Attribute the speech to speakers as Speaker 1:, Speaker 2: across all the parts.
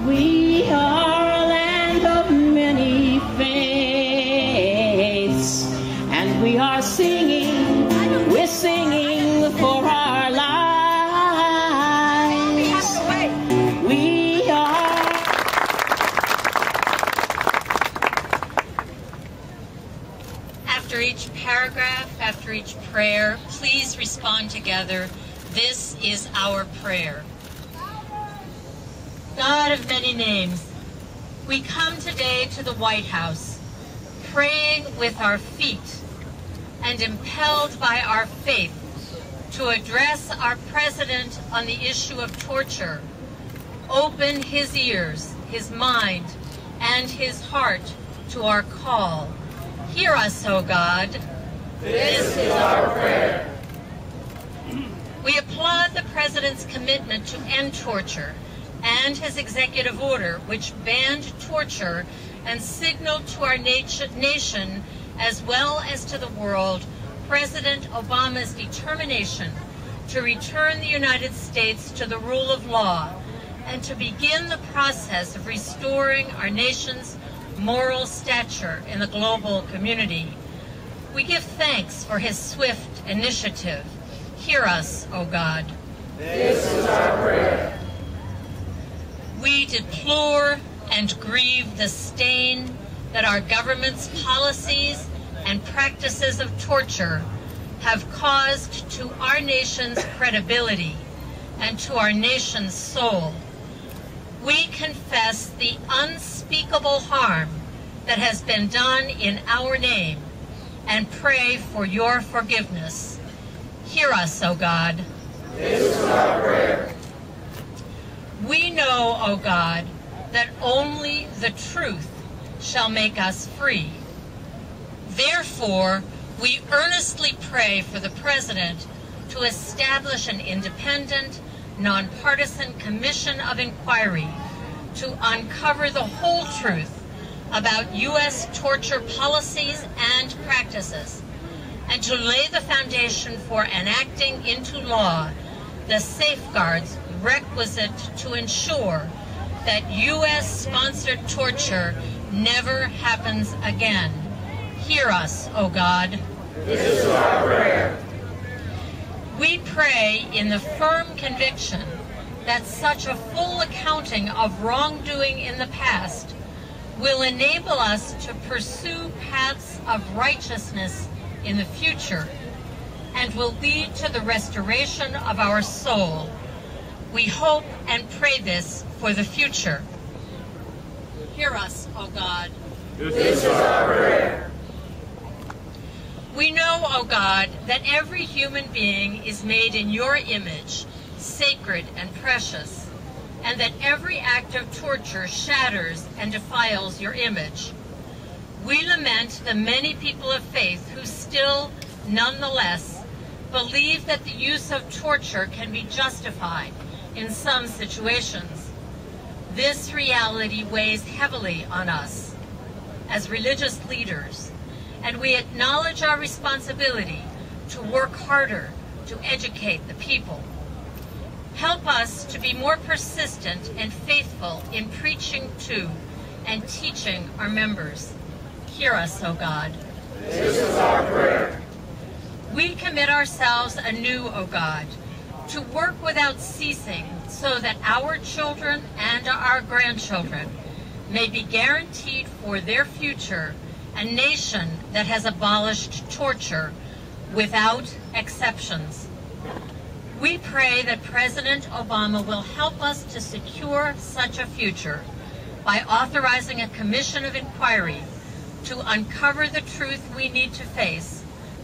Speaker 1: We are a land of many faiths, and we are singing, we're singing for our lives. We are.
Speaker 2: After each paragraph, after each prayer, please respond together. This is our prayer. God of many names, we come today to the White House, praying with our feet and impelled by our faith to address our President on the issue of torture. Open his ears, his mind, and his heart to our call. Hear us, O God.
Speaker 3: This is our prayer.
Speaker 2: We applaud the President's commitment to end torture and his executive order, which banned torture and signaled to our nation, as well as to the world, President Obama's determination to return the United States to the rule of law and to begin the process of restoring our nation's moral stature in the global community. We give thanks for his swift initiative. Hear us, O God.
Speaker 3: This is our prayer.
Speaker 2: We deplore and grieve the stain that our government's policies and practices of torture have caused to our nation's credibility and to our nation's soul. We confess the unspeakable harm that has been done in our name and pray for your forgiveness. Hear us, O God.
Speaker 3: This is our prayer.
Speaker 2: We know, O God, that only the truth shall make us free. Therefore, we earnestly pray for the President to establish an independent, nonpartisan commission of inquiry to uncover the whole truth about U.S. torture policies and practices, and to lay the foundation for enacting into law the safeguards requisite to ensure that U.S.-sponsored torture never happens again. Hear us, O God.
Speaker 3: This is our prayer.
Speaker 2: We pray in the firm conviction that such a full accounting of wrongdoing in the past will enable us to pursue paths of righteousness in the future and will lead to the restoration of our soul. We hope and pray this for the future. Hear us, O God.
Speaker 3: This is our prayer.
Speaker 2: We know, O God, that every human being is made in your image, sacred and precious, and that every act of torture shatters and defiles your image. We lament the many people of faith who still, nonetheless, believe that the use of torture can be justified in some situations. This reality weighs heavily on us as religious leaders, and we acknowledge our responsibility to work harder to educate the people. Help us to be more persistent and faithful in preaching to and teaching our members. Hear us, O God.
Speaker 3: This is our prayer.
Speaker 2: We commit ourselves anew, O God, to work without ceasing so that our children and our grandchildren may be guaranteed for their future a nation that has abolished torture without exceptions. We pray that President Obama will help us to secure such a future by authorizing a commission of inquiry to uncover the truth we need to face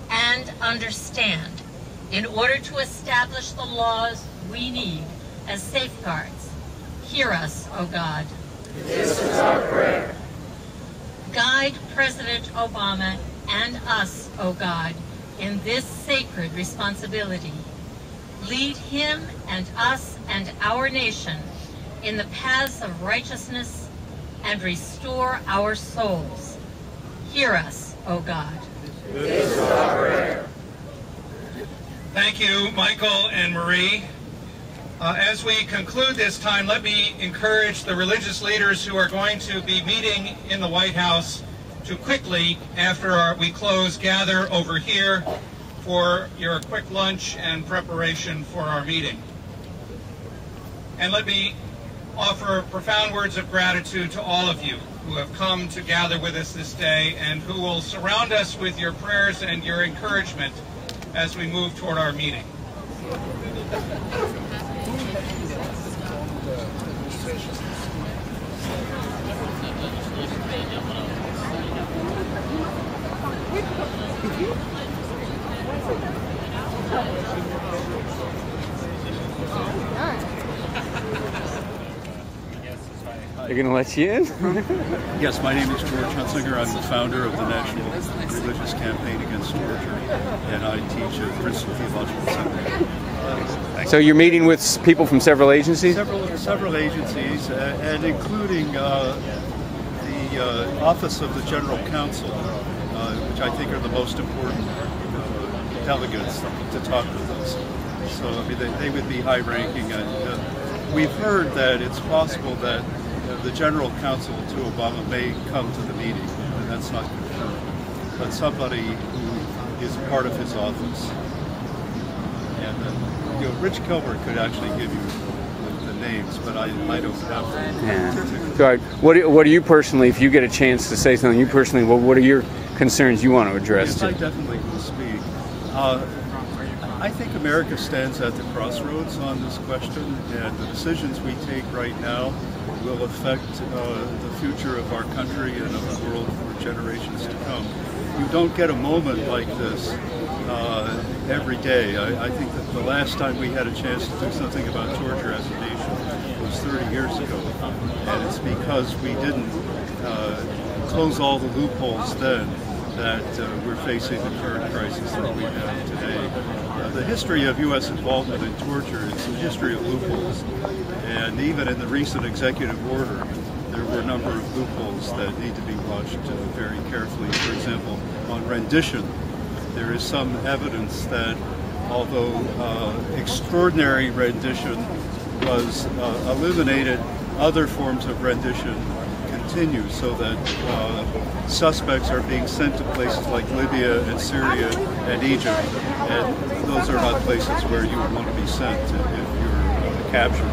Speaker 2: and understand in order to establish the laws we need as safeguards. Hear us, O God.
Speaker 3: This is our prayer.
Speaker 2: Guide President Obama and us, O God, in this sacred responsibility. Lead him and us and our nation in the paths of righteousness and restore our souls. Hear us, O God.
Speaker 3: This is our prayer.
Speaker 4: Thank you, Michael and Marie. As we conclude this time, let me encourage the religious leaders who are going to be meeting in the White House to quickly, after we close, gather over here for your quick lunch and preparation for our meeting. And let me offer profound words of gratitude to all of you who have come to gather with us this day and who will surround us with your prayers and your encouragement as we move toward our meeting.
Speaker 5: They're going to let you in?
Speaker 6: Yes, my name is George Hunsinger. I'm the founder of the National Religious Campaign Against Torture, and I teach at Princeton Theological Seminary.
Speaker 5: So you're meeting with people from several agencies?
Speaker 6: Several agencies, and including the Office of the General Counsel, which I think are the most important delegates to talk with us. So I mean, they would be high-ranking. We've heard that it's possible that the General Counsel to Obama may come to the meeting, and that's not confirmed. But somebody who is part of his office. And Rich Kilmer could actually give you the names, but I don't have them.
Speaker 5: Yeah. So what are you personally, if you get a chance to say something, you personally, what are your concerns you want to address?
Speaker 6: Yes, I definitely will speak. I think America stands at the crossroads on this question, and the decisions we take right now will affect the future of our country and of the world for generations to come. You don't get a moment like this every day. I think that the last time we had a chance to do something about torture as a nation was 30 years ago, and it's because we didn't close all the loopholes then that we're facing the current crisis that we have today. The history of U.S. involvement in torture is a history of loopholes, and even in the recent executive order, there were a number of loopholes that need to be watched very carefully. For example, on rendition, there is some evidence that although extraordinary rendition was eliminated, other forms of rendition continue, so that suspects are being sent to places like Libya and Syria and Egypt, and those are not places where you would want to be sent if you're captured.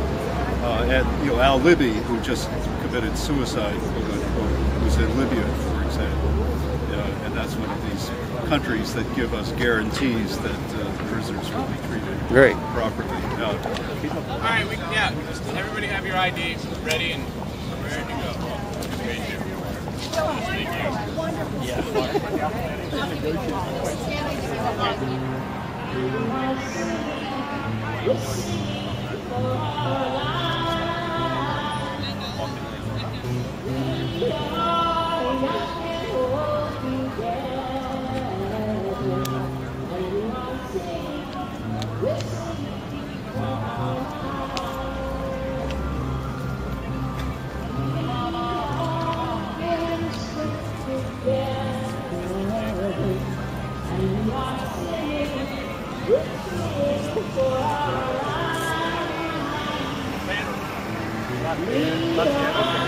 Speaker 6: And Al Libby, who just committed suicide, quote unquote, was in Libya, for example, and that's one of these countries that give us guarantees that prisoners will be treated properly.
Speaker 7: All right, just everybody have your ID ready and ready to go. Thank you.
Speaker 3: Yeah.